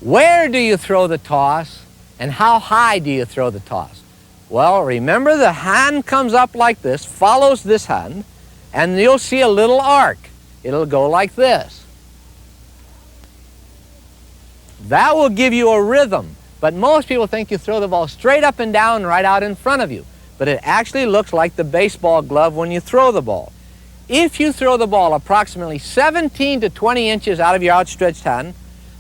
Where do you throw the toss, and how high do you throw the toss? Well, remember the hand comes up like this, follows this hand, and you'll see a little arc. It'll go like this. That will give you a rhythm, but most people think you throw the ball straight up and down right out in front of you, but it actually looks like the baseball glove when you throw the ball. If you throw the ball approximately 17 to 20 inches out of your outstretched hand,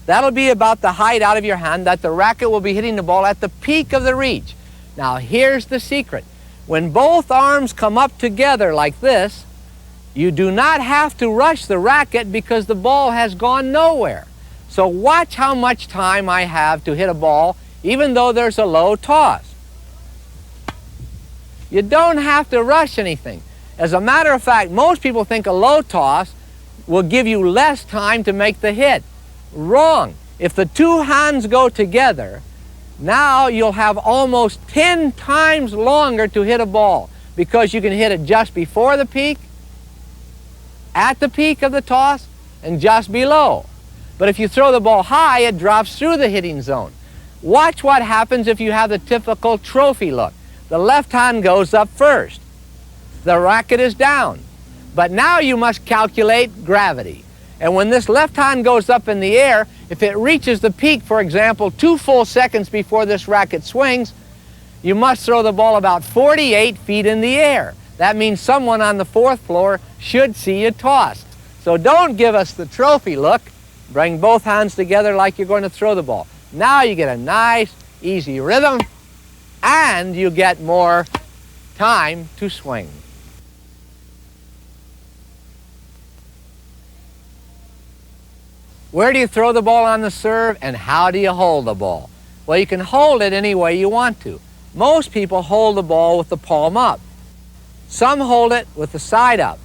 that'll be about the height out of your hand that the racket will be hitting the ball at the peak of the reach. Now here's the secret. When both arms come up together like this, you do not have to rush the racket because the ball has gone nowhere. So watch how much time I have to hit a ball even though there's a low toss. You don't have to rush anything. As a matter of fact, most people think a low toss will give you less time to make the hit. Wrong. If the two hands go together, now you'll have almost 10 times longer to hit a ball because you can hit it just before the peak, at the peak of the toss, and just below. But if you throw the ball high, it drops through the hitting zone. Watch what happens if you have the typical trophy look. The left hand goes up first. The racket is down. But now you must calculate gravity. And when this left hand goes up in the air, if it reaches the peak, for example, 2 full seconds before this racket swings, you must throw the ball about 48 feet in the air. That means someone on the 4th floor should see you tossed. So don't give us the trophy look. Bring both hands together like you're going to throw the ball. Now you get a nice, easy rhythm, and you get more time to swing. Where do you throw the ball on the serve, and how do you hold the ball? Well, you can hold it any way you want to. Most people hold the ball with the palm up. Some hold it with the side up,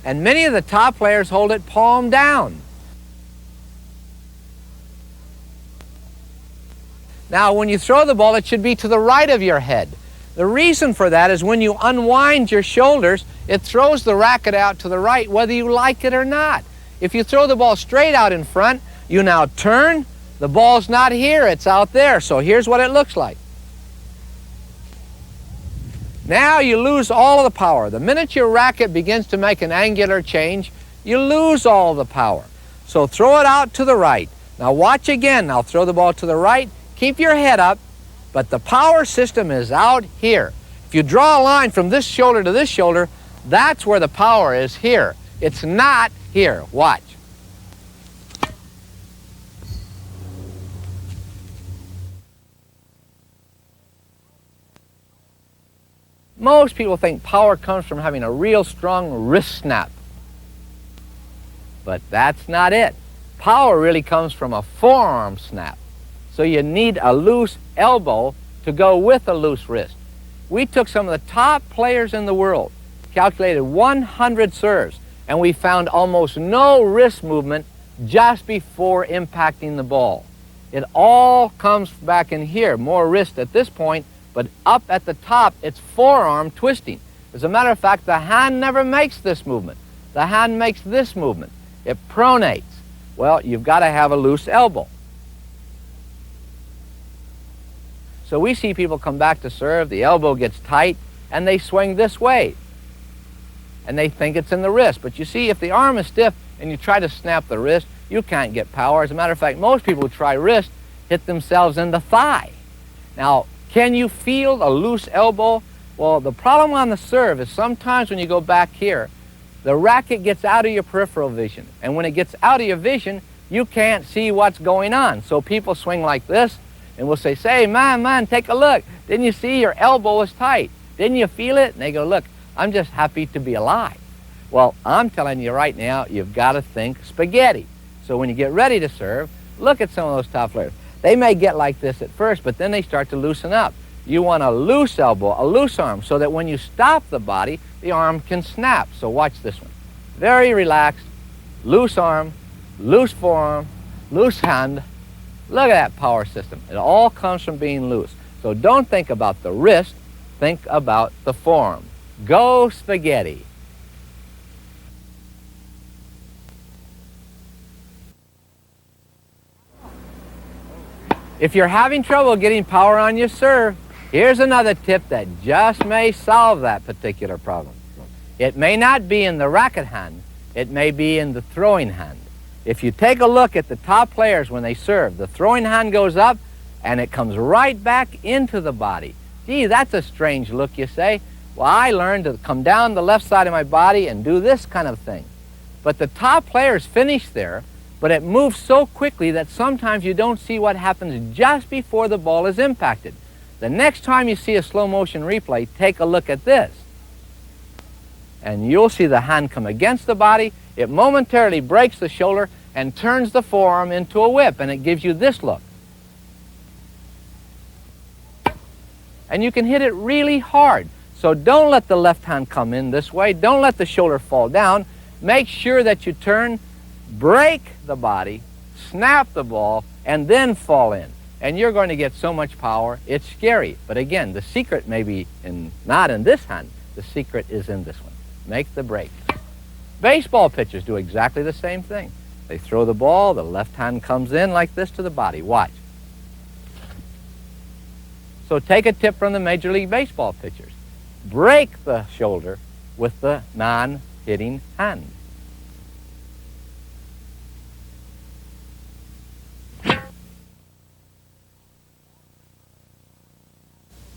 and many of the top players hold it palm down. Now, when you throw the ball, it should be to the right of your head. The reason for that is when you unwind your shoulders, it throws the racket out to the right, whether you like it or not. If you throw the ball straight out in front, you now turn, the ball's not here, it's out there. So here's what it looks like. Now you lose all of the power. The minute your racket begins to make an angular change, you lose all the power. So throw it out to the right. Now watch again. I'll throw the ball to the right. Keep your head up, but the power system is out here. If you draw a line from this shoulder to this shoulder, that's where the power is here. It's not here. Watch. Most people think power comes from having a real strong wrist snap. But that's not it. Power really comes from a forearm snap. So you need a loose elbow to go with a loose wrist. We took some of the top players in the world, calculated 100 serves, and we found almost no wrist movement just before impacting the ball. It all comes back in here, more wrist at this point, but up at the top, it's forearm twisting. As a matter of fact, the hand never makes this movement. The hand makes this movement. It pronates. Well, you've got to have a loose elbow. So we see people come back to serve, the elbow gets tight, and they swing this way. And they think it's in the wrist. But you see, if the arm is stiff and you try to snap the wrist, you can't get power. As a matter of fact, most people who try wrist hit themselves in the thigh. Now, can you feel a loose elbow? Well, the problem on the serve is sometimes when you go back here, the racket gets out of your peripheral vision. And when it gets out of your vision, you can't see what's going on. So people swing like this, and we'll say, man, take a look. Didn't you see your elbow was tight? Didn't you feel it? And they go, look, I'm just happy to be alive. Well, I'm telling you right now, you've got to think spaghetti. So when you get ready to serve, look at some of those top players. They may get like this at first, but then they start to loosen up. You want a loose elbow, a loose arm, so that when you stop the body, the arm can snap. So watch this one. Very relaxed, loose arm, loose forearm, loose hand. Look at that power system. It all comes from being loose. So don't think about the wrist, think about the forearm. Go spaghetti. If you're having trouble getting power on your serve, here's another tip that just may solve that particular problem. It may not be in the racket hand, it may be in the throwing hand. If you take a look at the top players when they serve, the throwing hand goes up and it comes right back into the body. Gee, that's a strange look, you say. Well, I learned to come down the left side of my body and do this kind of thing. But the top players finish there, but it moves so quickly that sometimes you don't see what happens just before the ball is impacted. The next time you see a slow motion replay, take a look at this. And you'll see the hand come against the body, it momentarily breaks the shoulder and turns the forearm into a whip, and it gives you this look. And you can hit it really hard. So don't let the left hand come in this way. Don't let the shoulder fall down. Make sure that you turn, break the body, snap the ball, and then fall in. And you're going to get so much power, it's scary. But again, the secret may be not in this hand. The secret is in this one. Make the break. Baseball pitchers do exactly the same thing. They throw the ball, the left hand comes in like this to the body. Watch. So take a tip from the Major League Baseball pitchers. Break the shoulder with the non-hitting hand.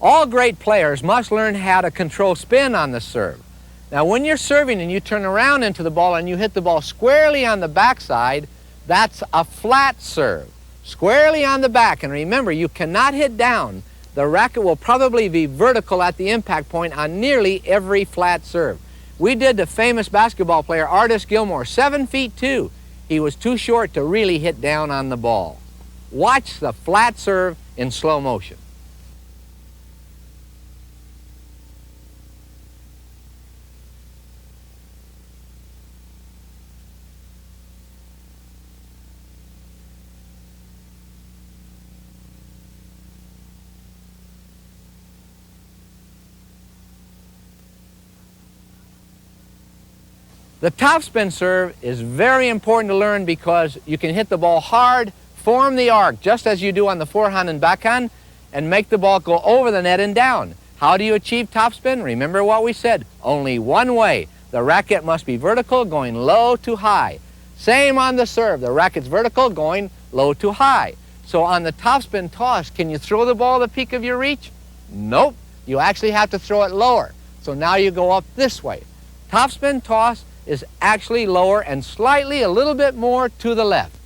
All great players must learn how to control spin on the serve. Now, when you're serving and you turn around into the ball and you hit the ball squarely on the backside, that's a flat serve. Squarely on the back. And remember, you cannot hit down. The racket will probably be vertical at the impact point on nearly every flat serve. We did the famous basketball player Artis Gilmore, 7'2". He was too short to really hit down on the ball. Watch the flat serve in slow motion. The topspin serve is very important to learn because you can hit the ball hard, form the arc, just as you do on the forehand and backhand, and make the ball go over the net and down. How do you achieve topspin? Remember what we said, only one way. The racket must be vertical, going low to high. Same on the serve, the racket's vertical, going low to high. So on the topspin toss, can you throw the ball at the peak of your reach? Nope, you actually have to throw it lower. So now you go up this way. Topspin toss is actually lower and slightly a little bit more to the left.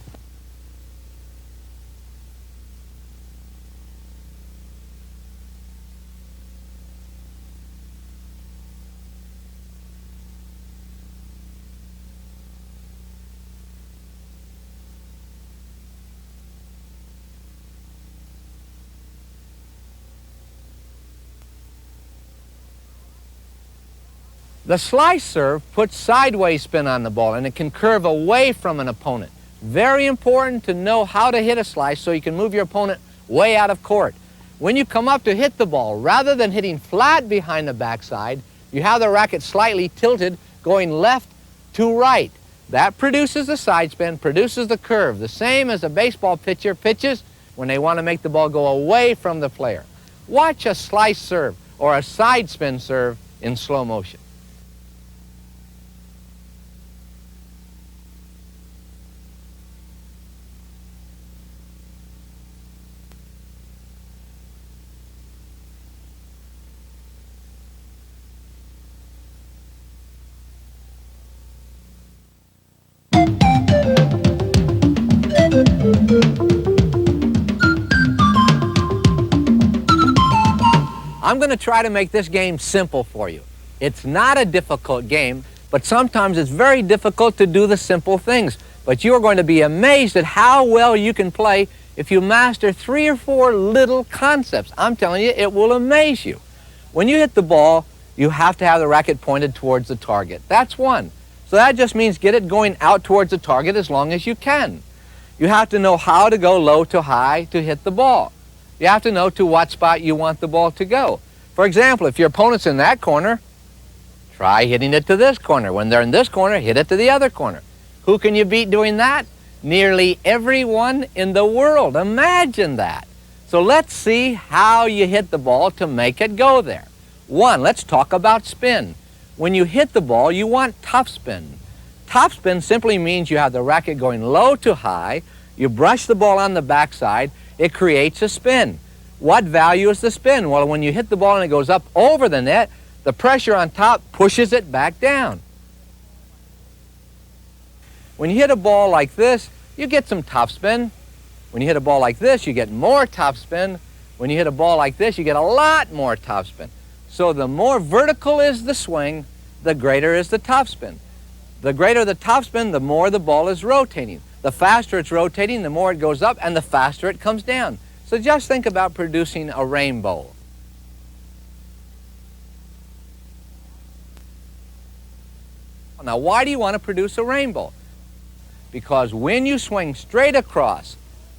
The slice serve puts sideways spin on the ball, and it can curve away from an opponent. Very important to know how to hit a slice so you can move your opponent way out of court. When you come up to hit the ball, rather than hitting flat behind the backside, you have the racket slightly tilted, going left to right. That produces the side spin, produces the curve, the same as a baseball pitcher pitches when they want to make the ball go away from the player. Watch a slice serve or a side spin serve in slow motion. I'm going to try to make this game simple for you. It's not a difficult game, but sometimes it's very difficult to do the simple things. But you're going to be amazed at how well you can play if you master 3 or 4 little concepts. I'm telling you, it will amaze you. When you hit the ball, you have to have the racket pointed towards the target. That's one. So that just means get it going out towards the target as long as you can. You have to know how to go low to high to hit the ball. You have to know to what spot you want the ball to go. For example, if your opponent's in that corner, try hitting it to this corner. When they're in this corner, hit it to the other corner. Who can you beat doing that? Nearly everyone in the world. Imagine that. So let's see how you hit the ball to make it go there. One, let's talk about spin. When you hit the ball, you want topspin. Topspin simply means you have the racket going low to high, you brush the ball on the backside, it creates a spin. What value is the spin? Well, when you hit the ball and it goes up over the net, the pressure on top pushes it back down. When you hit a ball like this, you get some topspin. When you hit a ball like this, you get more topspin. When you hit a ball like this, you get a lot more topspin. So the more vertical is the swing, the greater is the topspin. The greater the topspin, the more the ball is rotating. The faster it's rotating, the more it goes up, and the faster it comes down. So just think about producing a rainbow. Now, why do you want to produce a rainbow? Because when you swing straight across,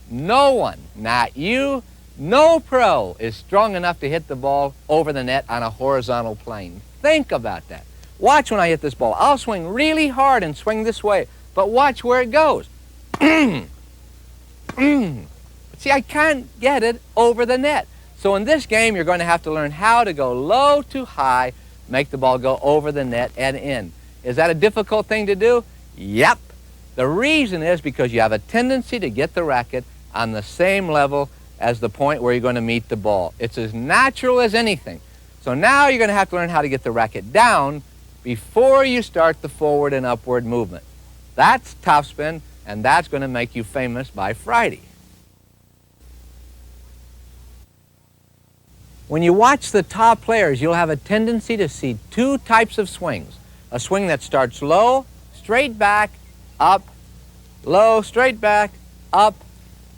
no one, not you, no pro is strong enough to hit the ball over the net on a horizontal plane. Think about that. Watch when I hit this ball. I'll swing really hard and swing this way, but watch where it goes. See, I can't get it over the net. So in this game, you're going to have to learn how to go low to high, make the ball go over the net and in. Is that a difficult thing to do? Yep. The reason is because you have a tendency to get the racket on the same level as the point where you're going to meet the ball. It's as natural as anything. So now you're going to have to learn how to get the racket down before you start the forward and upward movement. That's topspin, and that's going to make you famous by Friday. When you watch the top players, you'll have a tendency to see two types of swings. A swing that starts low, straight back, up, low, straight back, up.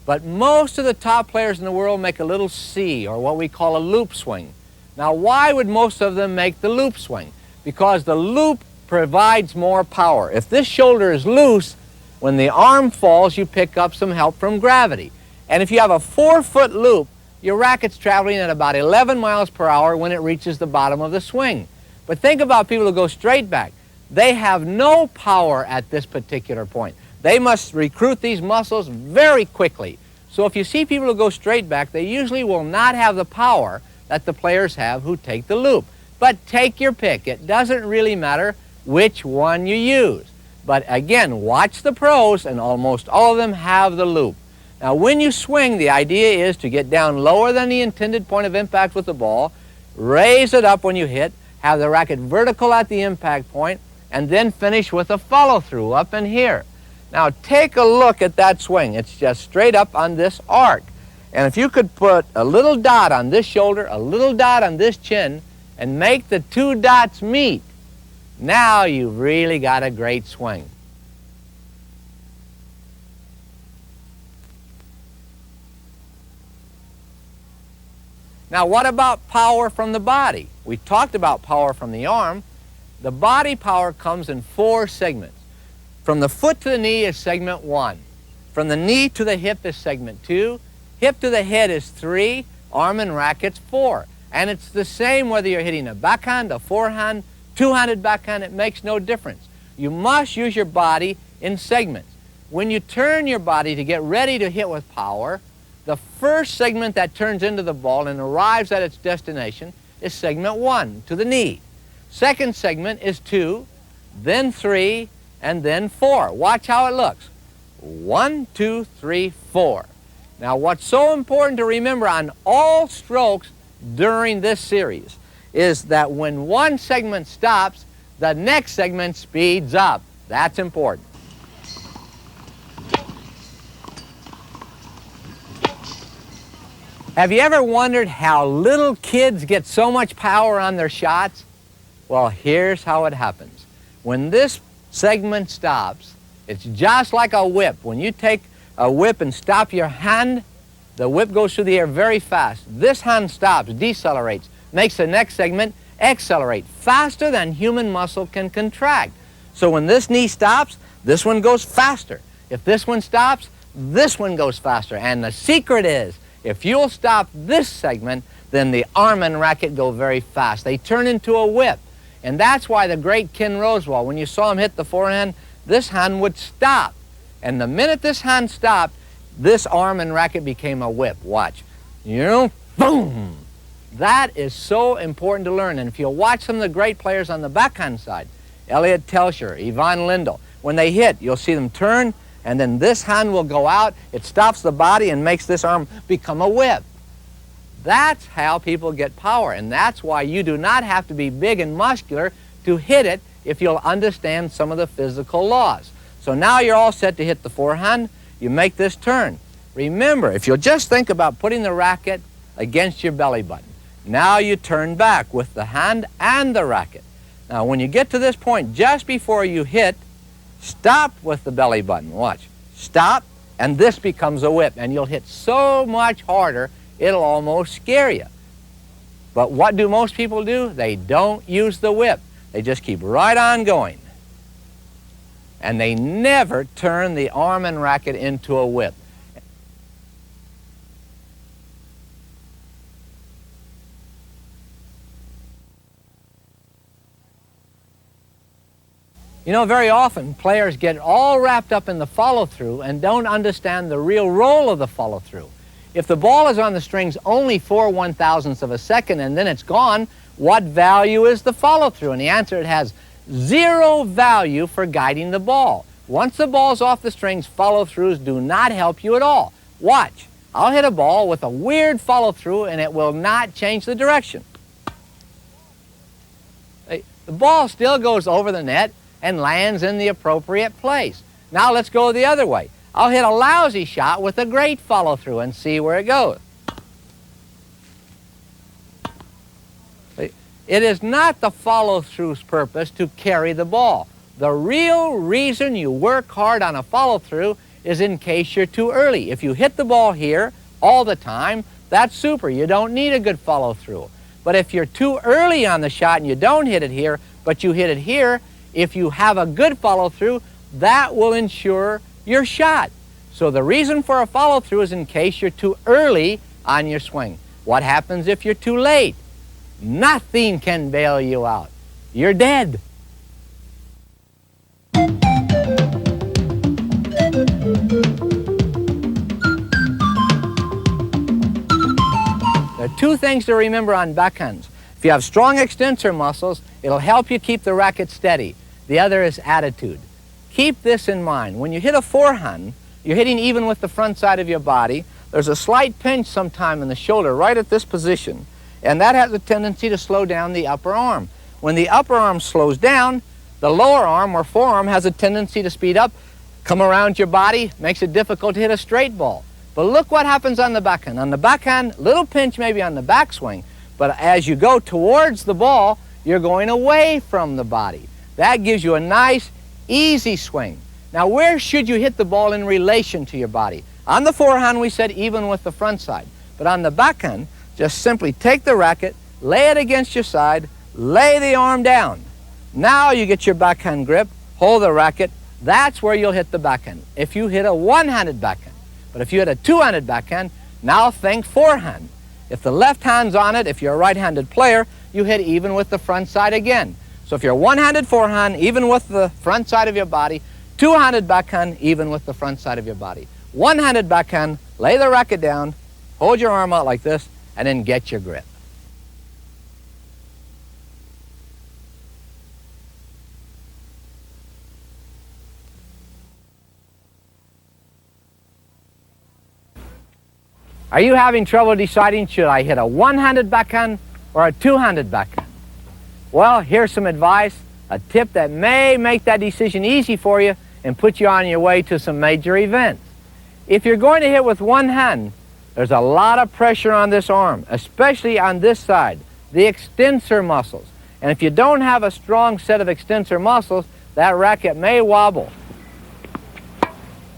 But most of the top players in the world make a little C, or what we call a loop swing. Now, why would most of them make the loop swing? Because the loop provides more power. If this shoulder is loose, when the arm falls, you pick up some help from gravity. And if you have a 4-foot loop, your racket's traveling at about 11 miles per hour when it reaches the bottom of the swing. But think about people who go straight back. They have no power at this particular point. They must recruit these muscles very quickly. So if you see people who go straight back, they usually will not have the power that the players have who take the loop. But take your pick. It doesn't really matter which one you use. But again, watch the pros, and almost all of them have the loop. Now, when you swing, the idea is to get down lower than the intended point of impact with the ball, raise it up when you hit, have the racket vertical at the impact point, and then finish with a follow-through up in here. Now, take a look at that swing. It's just straight up on this arc. And if you could put a little dot on this shoulder, a little dot on this chin, and make the two dots meet, now you've really got a great swing. Now, what about power from the body? We talked about power from the arm. The body power comes in 4 segments. From the foot to the knee is segment 1. From the knee to the hip is segment 2. Hip to the head is 3. Arm and racket's 4. And it's the same whether you're hitting a backhand, a forehand, two-handed backhand. It makes no difference. You must use your body in segments. When you turn your body to get ready to hit with power, the first segment that turns into the ball and arrives at its destination is segment 1, to the knee. Second segment is 2, then 3, and then 4. Watch how it looks. 1, 2, 3, 4. Now, what's so important to remember on all strokes during this series is that when one segment stops, the next segment speeds up. That's important. Have you ever wondered how little kids get so much power on their shots? Well, here's how it happens. When this segment stops, it's just like a whip. When you take a whip and stop your hand, the whip goes through the air very fast. This hand stops, decelerates, makes the next segment accelerate faster than human muscle can contract. So when this knee stops, this one goes faster. If this one stops, this one goes faster. And the secret is, if you'll stop this segment, then the arm and racket go very fast. They turn into a whip. And that's why the great Ken Rosewall, when you saw him hit the forehand, this hand would stop. And the minute this hand stopped, this arm and racket became a whip. Watch. You know, boom! That is so important to learn. And if you'll watch some of the great players on the backhand side, Elliot Telscher, Ivan Lendl, when they hit, you'll see them turn, and then this hand will go out. It stops the body and makes this arm become a whip. That's how people get power, and that's why you do not have to be big and muscular to hit it if you'll understand some of the physical laws. So now you're all set to hit the forehand. You make this turn. Remember, if you'll just think about putting the racket against your belly button, now you turn back with the hand and the racket. Now when you get to this point, just before you hit, stop with the belly button. Watch. Stop, and this becomes a whip, and you'll hit so much harder, it'll almost scare you. But what do most people do? They don't use the whip. They just keep right on going. And they never turn the arm and racket into a whip. You know, very often players get all wrapped up in the follow-through and don't understand the real role of the follow-through. If the ball is on the strings only for 1/1000th of a second and then it's gone, what value is the follow-through? And the answer, it has zero value for guiding the ball. Once the ball's off the strings, follow-throughs do not help you at all. Watch. I'll hit a ball with a weird follow-through and it will not change the direction. The ball still goes over the net and lands in the appropriate place. Now let's go the other way. I'll hit a lousy shot with a great follow-through and see where it goes. It is not the follow-through's purpose to carry the ball. The real reason you work hard on a follow-through is in case you're too early. If you hit the ball here all the time, that's super. You don't need a good follow-through. But if you're too early on the shot and you don't hit it here, but you hit it here, if you have a good follow-through, that will ensure your shot. So the reason for a follow-through is in case you're too early on your swing. What happens if you're too late? Nothing can bail you out. You're dead. There are two things to remember on backhands. If you have strong extensor muscles, it'll help you keep the racket steady. The other is attitude. Keep this in mind. When you hit a forehand, you're hitting even with the front side of your body. There's a slight pinch sometime in the shoulder right at this position, and that has a tendency to slow down the upper arm. When the upper arm slows down, the lower arm or forearm has a tendency to speed up, come around your body, makes it difficult to hit a straight ball. But look what happens on the backhand. On the backhand, little pinch maybe on the backswing, but as you go towards the ball, you're going away from the body. That gives you a nice, easy swing. Now, where should you hit the ball in relation to your body? On the forehand, we said even with the front side. But on the backhand, just simply take the racket, lay it against your side, lay the arm down. Now you get your backhand grip, hold the racket. That's where you'll hit the backhand. If you hit a one-handed backhand. But if you hit a two-handed backhand, now think forehand. If the left hand's on it, if you're a right-handed player, you hit even with the front side again. So if you're one-handed forehand, even with the front side of your body, two-handed backhand, even with the front side of your body. One-handed backhand, lay the racket down, hold your arm out like this, and then get your grip. Are you having trouble deciding, should I hit a one-handed backhand or a two-handed backhand? Well, here's some advice, a tip that may make that decision easy for you and put you on your way to some major events. If you're going to hit with one hand, there's a lot of pressure on this arm, especially on this side, the extensor muscles. And if you don't have a strong set of extensor muscles, that racket may wobble.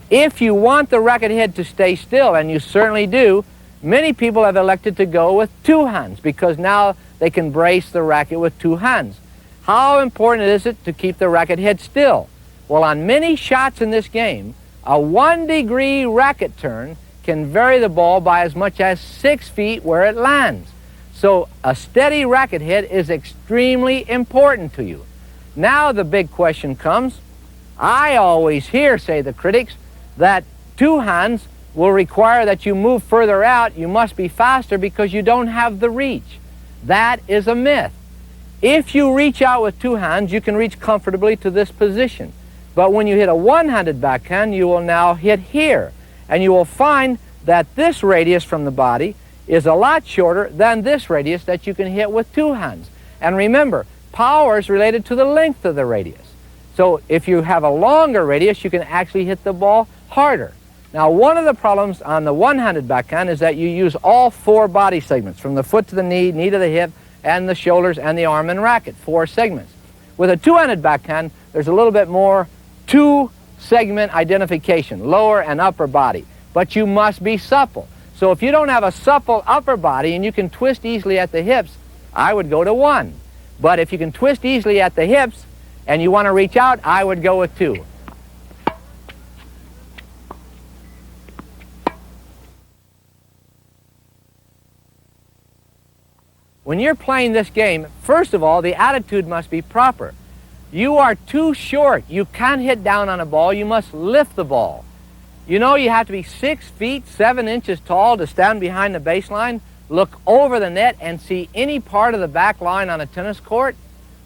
If you want the racket head to stay still, and you certainly do, many people have elected to go with two hands because now they can brace the racket with two hands. How important is it to keep the racket head still? Well, on many shots in this game, a 1-degree racket turn can vary the ball by as much as 6 feet where it lands. So a steady racket head is extremely important to you. Now the big question comes. I always hear, say the critics, that two hands will require that you move further out. You must be faster because you don't have the reach. That is a myth. If you reach out with two hands, you can reach comfortably to this position. But when you hit a one-handed backhand, you will now hit here. And you will find that this radius from the body is a lot shorter than this radius that you can hit with two hands. And remember, power is related to the length of the radius. So if you have a longer radius, you can actually hit the ball harder. Now, one of the problems on the one-handed backhand is that you use all four body segments, from the foot to the knee, knee to the hip, and the shoulders and the arm and racket, four segments. With a two-handed backhand, there's a little bit more two-segment identification, lower and upper body. But you must be supple. So if you don't have a supple upper body and you can twist easily at the hips, I would go to one. But if you can twist easily at the hips and you want to reach out, I would go with two. When you're playing this game, first of all, the attitude must be proper. You are too short. You can't hit down on a ball. You must lift the ball. You know you have to be 6 feet 7 inches tall to stand behind the baseline, look over the net, and see any part of the back line on a tennis court.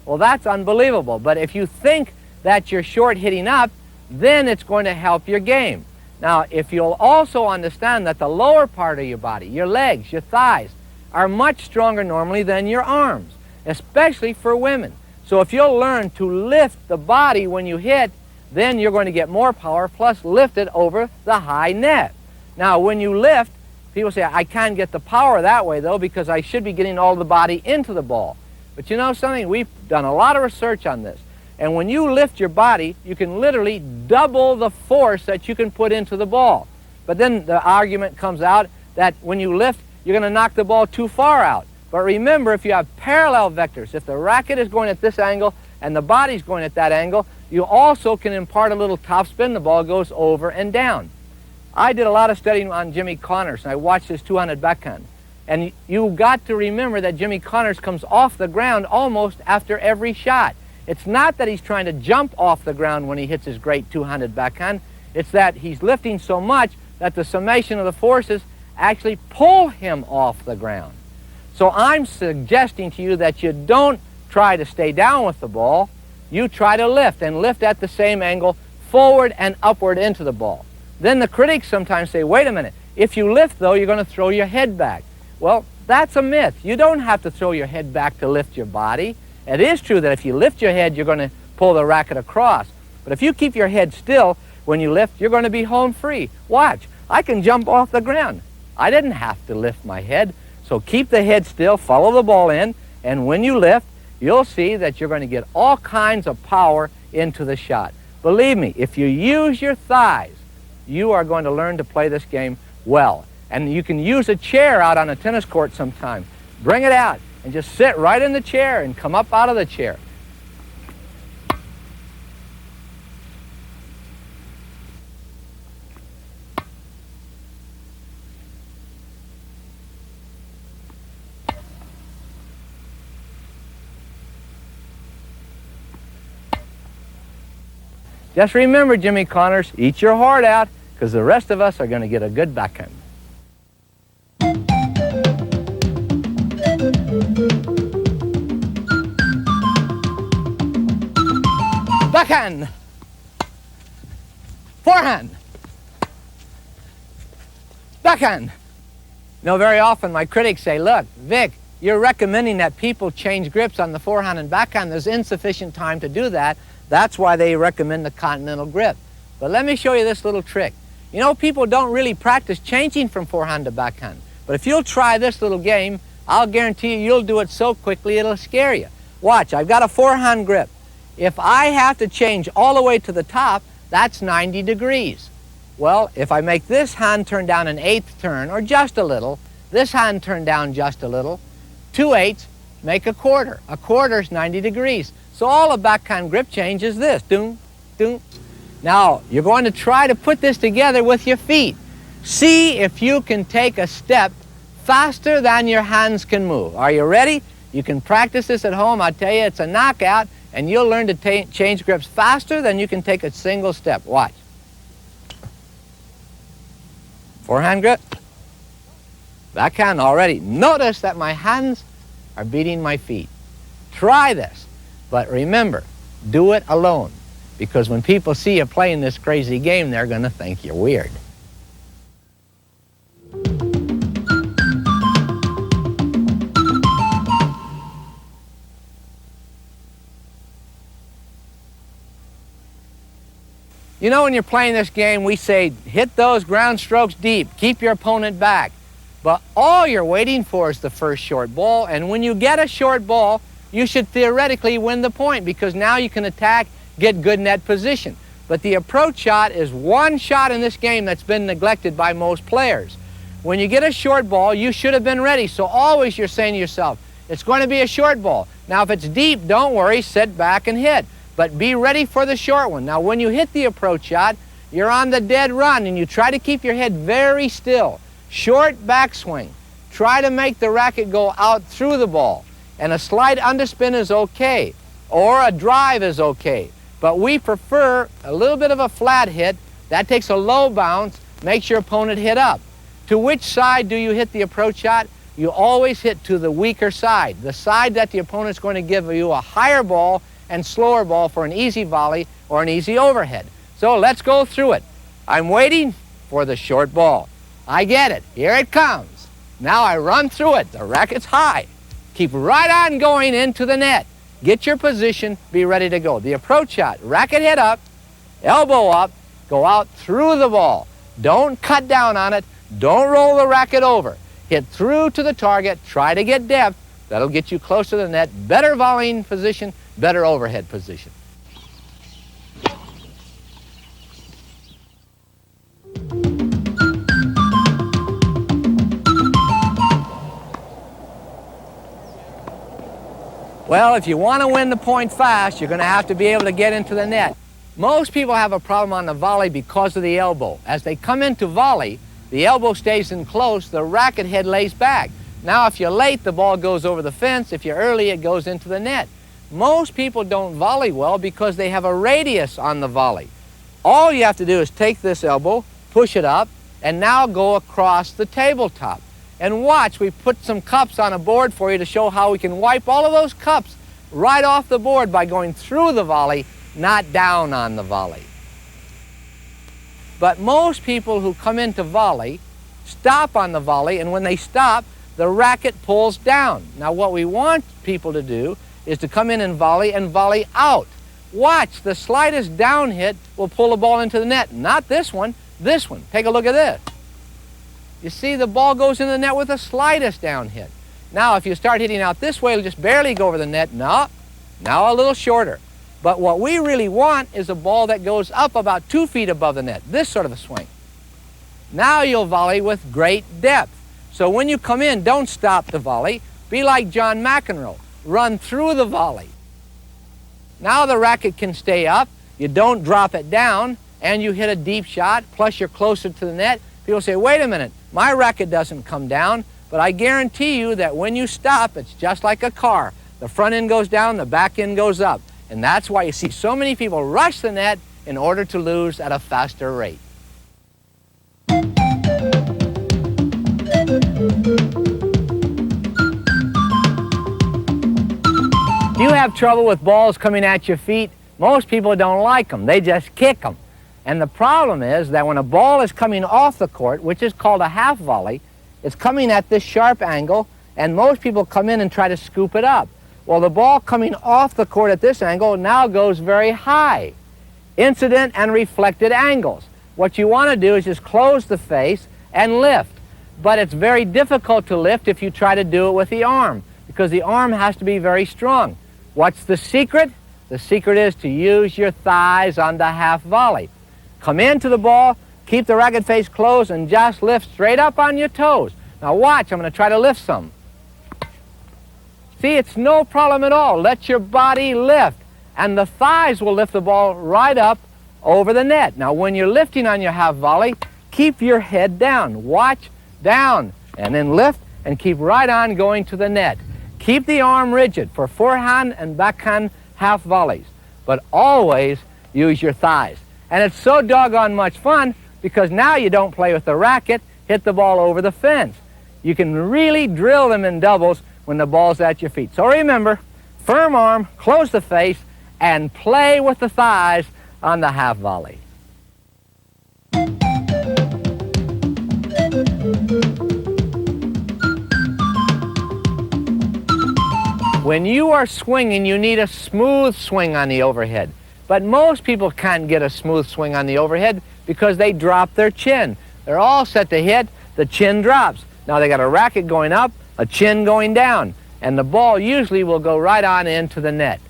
Well, that's unbelievable. But if you think that you're short hitting up, then it's going to help your game. Now, if you'll also understand that the lower part of your body, your legs, your thighs, are much stronger normally than your arms, especially for women. So if you'll learn to lift the body when you hit, then you're going to get more power, plus lift it over the high net. Now, when you lift, people say, I can't get the power that way, though, because I should be getting all the body into the ball. But you know something? We've done a lot of research on this. And when you lift your body, you can literally double the force that you can put into the ball. But then the argument comes out that when you lift, you're going to knock the ball too far out. But remember, if you have parallel vectors, if the racket is going at this angle and the body's going at that angle, you also can impart a little topspin. The ball goes over and down. I did a lot of studying on Jimmy Connors, and I watched his two-handed backhand. And you got to remember that Jimmy Connors comes off the ground almost after every shot. It's not that he's trying to jump off the ground when he hits his great two-handed backhand. It's that he's lifting so much that the summation of the forces actually pull him off the ground. So I'm suggesting to you that you don't try to stay down with the ball. You try to lift, and lift at the same angle, forward and upward into the ball. Then the critics sometimes say, wait a minute, if you lift, though, you're going to throw your head back. Well, that's a myth. You don't have to throw your head back to lift your body. It is true that if you lift your head, you're going to pull the racket across. But if you keep your head still when you lift, you're going to be home free. Watch, I can jump off the ground. I didn't have to lift my head. So keep the head still, follow the ball in, and when you lift, you'll see that you're going to get all kinds of power into the shot. Believe me, if you use your thighs, you are going to learn to play this game well. And you can use a chair out on a tennis court sometime. Bring it out and just sit right in the chair and come up out of the chair. Just remember, Jimmy Connors, eat your heart out, because the rest of us are going to get a good backhand. Backhand. Forehand. Backhand. You know, very often my critics say, look, Vic, you're recommending that people change grips on the forehand and backhand. There's insufficient time to do that. That's why they recommend the continental grip. But let me show you this little trick. You know, people don't really practice changing from forehand to backhand. But if you'll try this little game, I'll guarantee you you'll do it so quickly it'll scare you. Watch, I've got a forehand grip. If I have to change all the way to the top, that's 90 degrees. Well, if I make this hand turn down an 1/8 turn, or just a little, this hand turn down just a little, 2/8 make a quarter. A quarter is 90 degrees. So all a backhand grip change is this, doom, doom. Now, you're going to try to put this together with your feet. See if you can take a step faster than your hands can move. Are you ready? You can practice this at home. I tell you, it's a knockout, and you'll learn to change grips faster than you can take a single step. Watch. Forehand grip. Backhand already. Notice that my hands are beating my feet. Try this, but remember, do it alone, because when people see you playing this crazy game, they're going to think you're weird. You know, when you're playing this game, we say, hit those ground strokes deep, keep your opponent back. But all you're waiting for is the first short ball, and when you get a short ball, you should theoretically win the point, because now you can attack, get good net position. But the approach shot is one shot in this game that's been neglected by most players. When you get a short ball, you should have been ready, so always you're saying to yourself, it's going to be a short ball. Now if it's deep, don't worry, sit back and hit. But be ready for the short one. Now when you hit the approach shot, you're on the dead run, and you try to keep your head very still. Short backswing. Try to make the racket go out through the ball. And a slight underspin is okay, or a drive is okay. But we prefer a little bit of a flat hit. That takes a low bounce, makes your opponent hit up. To which side do you hit the approach shot? You always hit to the weaker side, the side that the opponent's going to give you a higher ball and slower ball for an easy volley or an easy overhead. So let's go through it. I'm waiting for the short ball. I get it. Here it comes. Now I run through it. The racket's high. Keep right on going into the net. Get your position, be ready to go. The approach shot, racket head up, elbow up, go out through the ball. Don't cut down on it. Don't roll the racket over. Hit through to the target. Try to get depth. That'll get you close to the net. Better volleying position, better overhead position. Well, if you want to win the point fast, you're going to have to be able to get into the net. Most people have a problem on the volley because of the elbow. As they come into volley, the elbow stays in close, the racket head lays back. Now, if you're late, the ball goes over the fence. If you're early, it goes into the net. Most people don't volley well because they have a radius on the volley. All you have to do is take this elbow, push it up, and now go across the tabletop. And watch, we put some cups on a board for you to show how we can wipe all of those cups right off the board by going through the volley, not down on the volley. But most people who come into volley stop on the volley, and when they stop, the racket pulls down. Now what we want people to do is to come in and volley out. Watch, the slightest down hit will pull the ball into the net. Not this one, this one. Take a look at this. You see, the ball goes in the net with the slightest down hit. Now, if you start hitting out this way, it'll just barely go over the net. No, now a little shorter. But what we really want is a ball that goes up about 2 feet above the net, this sort of a swing. Now you'll volley with great depth. So when you come in, don't stop the volley. Be like John McEnroe. Run through the volley. Now the racket can stay up. You don't drop it down, and you hit a deep shot, plus you're closer to the net. People say, wait a minute, my racket doesn't come down, but I guarantee you that when you stop, it's just like a car. The front end goes down, the back end goes up. And that's why you see so many people rush the net in order to lose at a faster rate. Do you have trouble with balls coming at your feet? Most people don't like them. They just kick them. And the problem is that when a ball is coming off the court, which is called a half volley, it's coming at this sharp angle, and most people come in and try to scoop it up. Well, the ball coming off the court at this angle now goes very high. Incident and reflected angles. What you want to do is just close the face and lift. But it's very difficult to lift if you try to do it with the arm, because the arm has to be very strong. What's the secret? The secret is to use your thighs on the half volley. Come into the ball, keep the racket face closed, and just lift straight up on your toes. Now watch, I'm going to try to lift some. See, it's no problem at all. Let your body lift, and the thighs will lift the ball right up over the net. Now when you're lifting on your half volley, keep your head down. Watch down, and then lift, and keep right on going to the net. Keep the arm rigid for forehand and backhand half volleys, but always use your thighs. And it's so doggone much fun because now you don't play with the racket, hit the ball over the fence. You can really drill them in doubles when the ball's at your feet. So remember, firm arm, close the face, and play with the thighs on the half volley. When you are swinging, you need a smooth swing on the overhead. But most people can't get a smooth swing on the overhead because they drop their chin. They're all set to hit, the chin drops. Now they got a racket going up, a chin going down, and the ball usually will go right on into the net.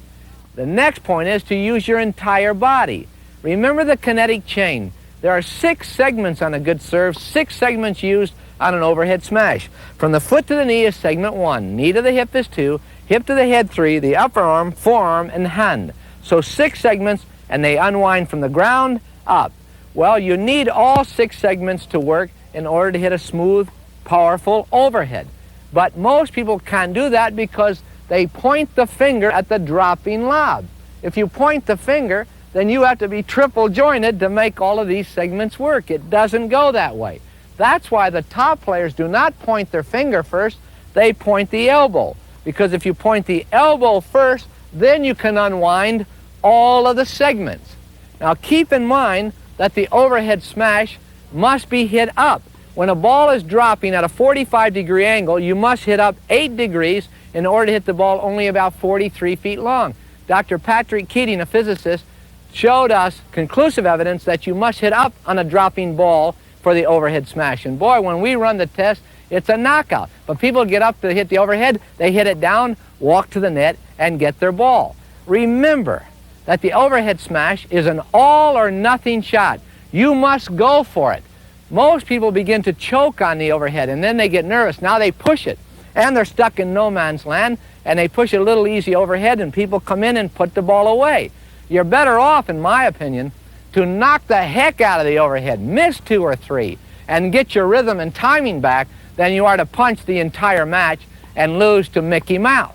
The next point is to use your entire body. Remember the kinetic chain. There are 6 segments on a good serve, 6 segments used on an overhead smash. From the foot to the knee is segment 1, knee to the hip is 2, hip to the head 3, the upper arm, forearm, and hand. So 6 segments, and they unwind from the ground up. Well, you need all 6 segments to work in order to hit a smooth, powerful overhead. But most people can't do that because they point the finger at the dropping lob. If you point the finger, then you have to be triple jointed to make all of these segments work. It doesn't go that way. That's why the top players do not point their finger first, they point the elbow. Because if you point the elbow first, then you can unwind all of the segments. Now keep in mind that the overhead smash must be hit up. When a ball is dropping at a 45-degree angle, you must hit up 8 degrees in order to hit the ball only about 43 feet long. Dr. Patrick Keating, a physicist, showed us conclusive evidence that you must hit up on a dropping ball for the overhead smash. And boy, when we run the test, it's a knockout. But people get up to hit the overhead, they hit it down, walk to the net, and get their ball. Remember that the overhead smash is an all or nothing shot. You must go for it. Most people begin to choke on the overhead, and then they get nervous. Now they push it, and they're stuck in no man's land, and they push a little easy overhead, and people come in and put the ball away. You're better off, in my opinion, to knock the heck out of the overhead, miss 2 or 3, and get your rhythm and timing back than you are to punch the entire match and lose to Mickey Mouse.